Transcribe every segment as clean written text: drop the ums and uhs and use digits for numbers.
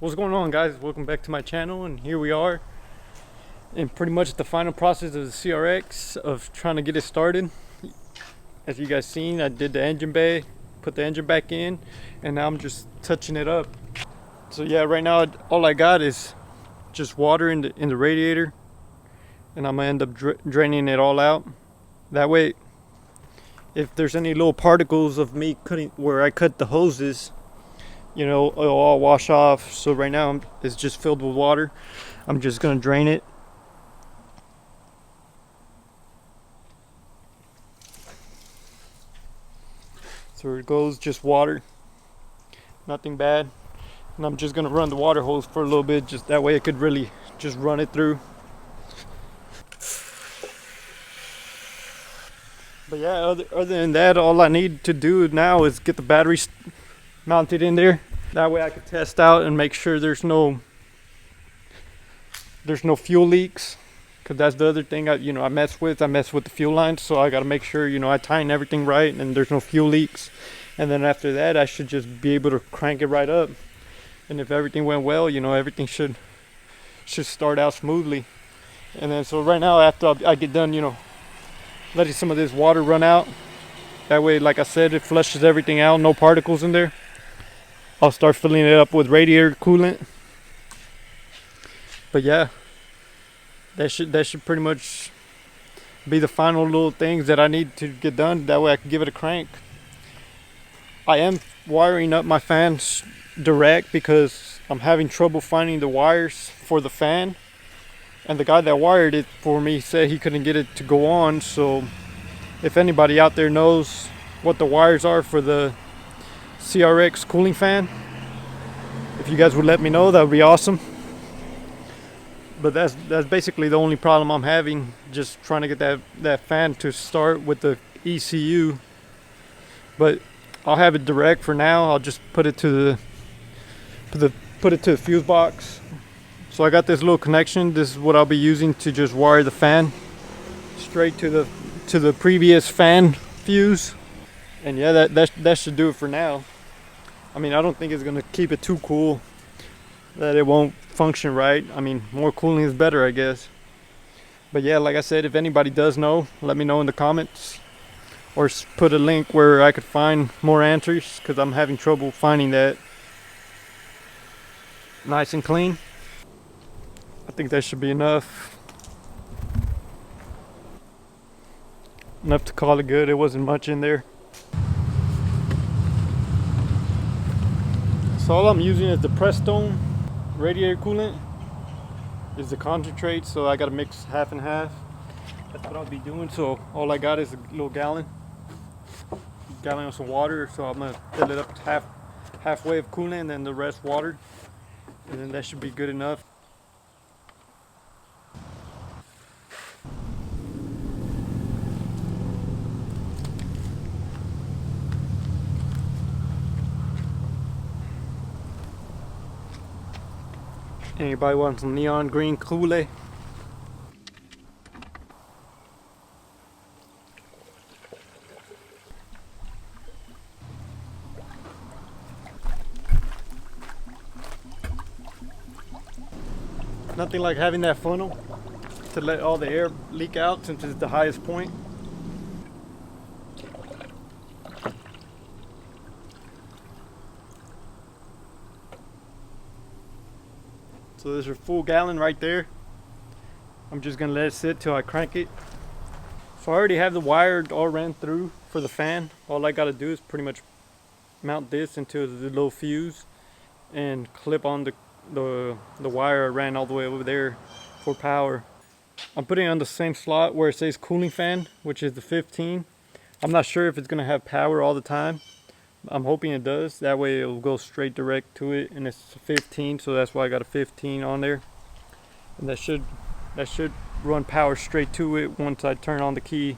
What's going on, guys? Welcome back to my channel, and here we are in pretty much the final process of the CRX of trying to get it started. As you guys seen, I did the engine bay, put the engine back in, and now I'm just touching it up. So yeah, right now all I got is just water in the radiator, and I'm gonna end up draining it all out. That way, if there's any little particles of me cutting where I cut the hoses, it'll all wash off. So right now it's just filled with water. I'm just gonna drain it. So it goes, just water, nothing bad. And I'm just gonna run the water hose for a little bit, just that way I could really just run it through. But yeah, other than that, all I need to do now is get the batteries mounted in there. That way I could test out and make sure there's no fuel leaks, because that's the other thing I mess with the fuel lines. So I got to make sure I tighten everything right and there's no fuel leaks. And then after that, I should just be able to crank it right up. And if everything went well, everything should start out smoothly. And then so right now, after I get done letting some of this water run out, that way, like I said, it flushes everything out, no particles in there. I'll start filling it up with radiator coolant. But yeah, that should pretty much be the final little things that I need to get done. That way I can give it a crank. I am wiring up my fans direct because I'm having trouble finding the wires for the fan. And the guy that wired it for me said he couldn't get it to go on. So if anybody out there knows what the wires are for the CRX cooling fan, if you guys would let me know, that would be awesome. But that's basically the only problem I'm having, just trying to get that fan to start with the ECU. But I'll have it direct for now. I'll just put it to the fuse box. So I got this little connection. This is what I'll be using to just wire the fan straight to the previous fan fuse. And yeah, that should do it for now. I mean, I don't think it's gonna keep it too cool that it won't function right. I mean, more cooling is better, I guess. But yeah, like I said, if anybody does know, let me know in the comments, or put a link where I could find more answers, because I'm having trouble finding that. Nice and clean. I think that should be enough to call it good. It wasn't much in there. So all I'm using is the Prestone radiator coolant, is the concentrate. So I got to mix half and half. That's what I'll be doing. So all I got is a little gallon of some water. So I'm gonna fill it up halfway of coolant, and then the rest water, and then that should be good enough. Anybody want some neon green Kool-Aid? Nothing like having that funnel to let all the air leak out, since it's the highest point. So there's a full gallon right there. I'm just gonna let it sit till I crank it. So I already have the wire all ran through for the fan. All I gotta do is pretty much mount this into the little fuse and clip on the wire I ran all the way over there for power. I'm putting it on the same slot where it says cooling fan, which is the 15. I'm not sure if it's gonna have power all the time. I'm hoping it does. That way it'll go straight direct to it, and it's 15, so that's why I got a 15 on there. And that should run power straight to it once I turn on the key,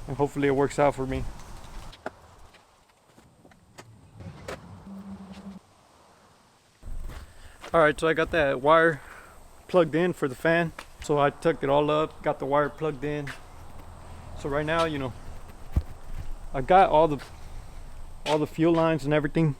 and hopefully it works out for me. Alright, so I got that wire plugged in for the fan. So I tucked it all up, got the wire plugged in. So right now, I got all the fuel lines and everything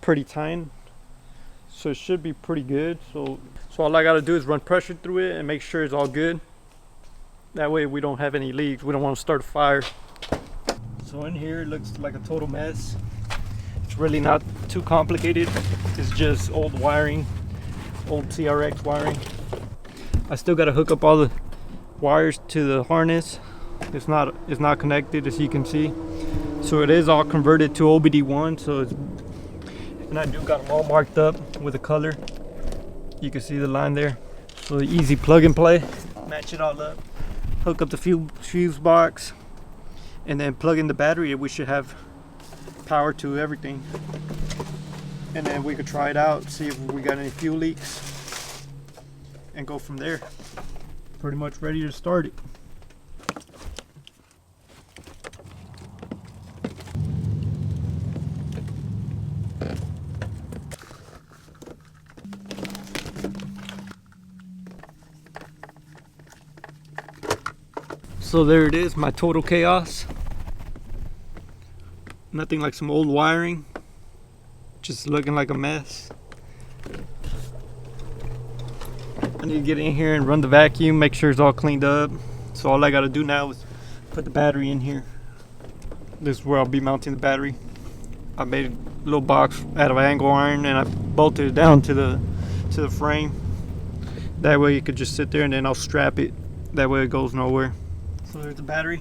pretty tight. so it should be pretty good. So all I gotta do is run pressure through it and make sure it's all good. That way we don't have any leaks. We don't want to start a fire. So in here it looks like a total mess. It's really not too complicated. It's just old wiring, old CRX wiring. I still got to hook up all the wires to the harness. It's not connected, as you can see. So it is all converted to OBD1. So it's, and I do got them all marked up with a color. You can see the line there. So easy plug and play. Match it all up. Hook up the fuse box, and then plug in the battery. We should have power to everything, and then we could try it out, see if we got any fuel leaks, and go from there. Pretty much ready to start it. So there it is, my total chaos. Nothing like some old wiring, just looking like a mess. I need to get in here and run the vacuum, make sure it's all cleaned up. So all I gotta do now is put the battery in here. This is where I'll be mounting the battery. I made a little box out of angle iron and I bolted it down to the frame. That way it could just sit there, and then I'll strap it. That way it goes nowhere. So there's the battery,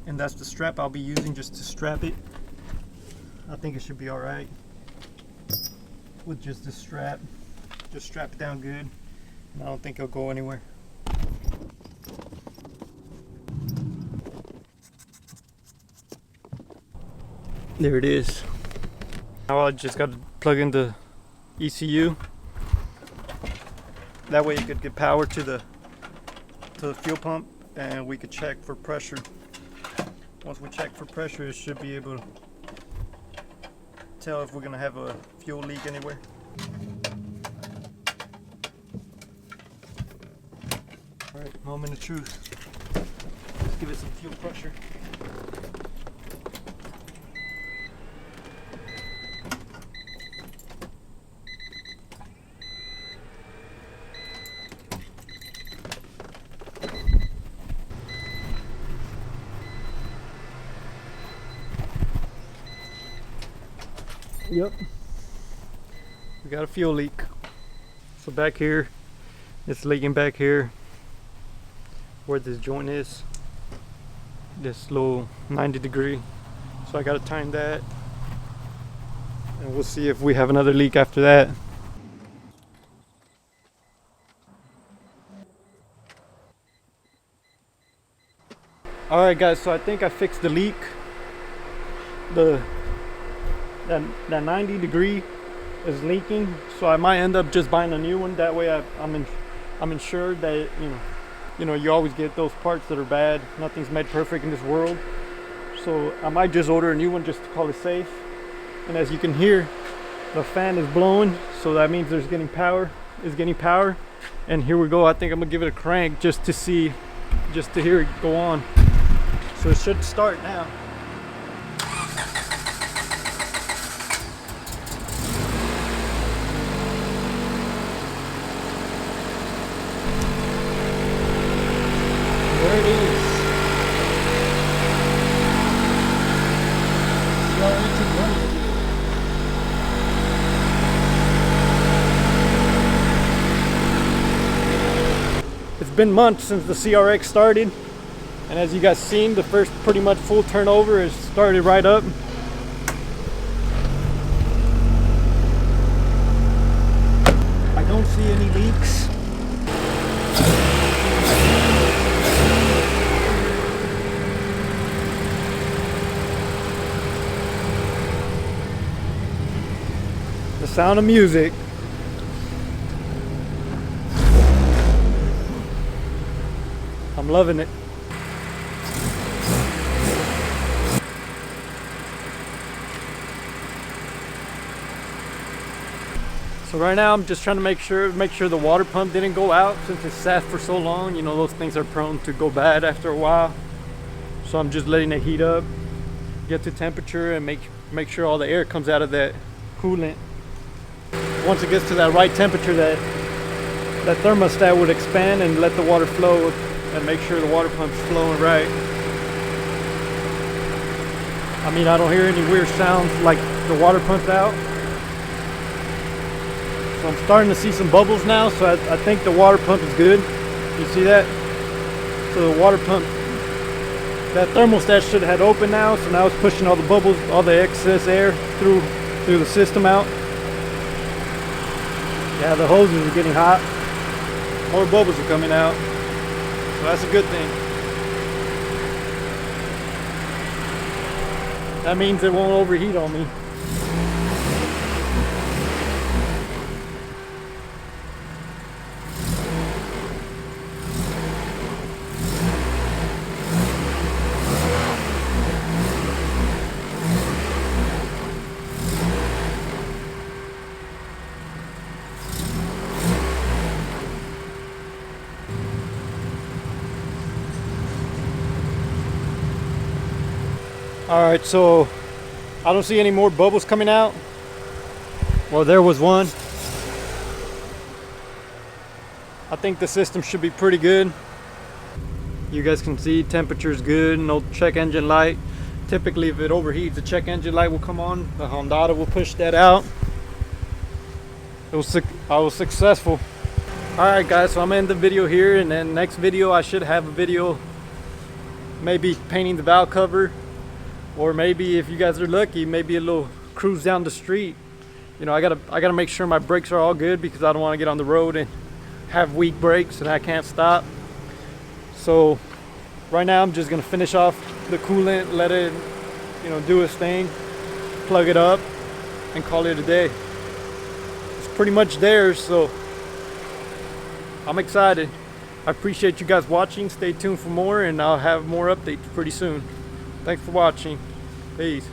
and that's the strap I'll be using just to strap it. I think it should be all right with just this strap. Just strap it down good, and I don't think it'll go anywhere. There it is. Now I just got to plug in the ECU. That way you could get power to the fuel pump, and we could check for pressure. Once we check for pressure, it should be able to tell if we're gonna have a fuel leak anywhere. All right, moment of truth. Let's give it some fuel pressure. Yep, we got a fuel leak. So back here, it's leaking back here where this joint is, this little 90-degree. So I gotta time that, and we'll see if we have another leak after that. Alright guys, so I think I fixed the leak. That 90-degree is leaking, so I might end up just buying a new one. That way I'm insured that you know you always get those parts that are bad. Nothing's made perfect in this world, so I might just order a new one just to call it safe. And as you can hear, the fan is blowing, so that means there's getting power. It's getting power, and here we go. I think I'm gonna give it a crank just to hear it go on. So it should start now. There it is. It's been months since the CRX started, and as you guys seen, the first pretty much full turnover has started right up. I don't see any leaks. The sound of music. I'm loving it. So right now I'm just trying to make sure the water pump didn't go out since it sat for so long. You know, those things are prone to go bad after a while. So I'm just letting it heat up, get to temperature, and make sure all the air comes out of that coolant. once it gets to that right temperature, that thermostat would expand and let the water flow and make sure the water pump's flowing right. I mean, I don't hear any weird sounds like the water pump's out. So I'm starting to see some bubbles now, so I think the water pump is good. You see that? So the water pump, that thermostat should have had open now, so now it's pushing all the bubbles, all the excess air through the system out. Yeah, the hoses are getting hot. More bubbles are coming out. So that's a good thing. That means it won't overheat on me. Alright, so I don't see any more bubbles coming out. Well, there was one. I think the system should be pretty good. You guys can see temperature's good, no check engine light. Typically if it overheats, the check engine light will come on. The Hondata will push that out. I was successful. Alright guys, so I'm gonna end the video here, and then next video I should have a video maybe painting the valve cover. Or maybe if you guys are lucky, maybe a little cruise down the street. You know, I gotta make sure my brakes are all good, because I don't want to get on the road and have weak brakes and I can't stop. So right now I'm just gonna finish off the coolant, let it, you know, do its thing, plug it up, and call it a day. It's pretty much there, so I'm excited. I appreciate you guys watching. Stay tuned for more, and I'll have more updates pretty soon. Thanks for watching. Peace.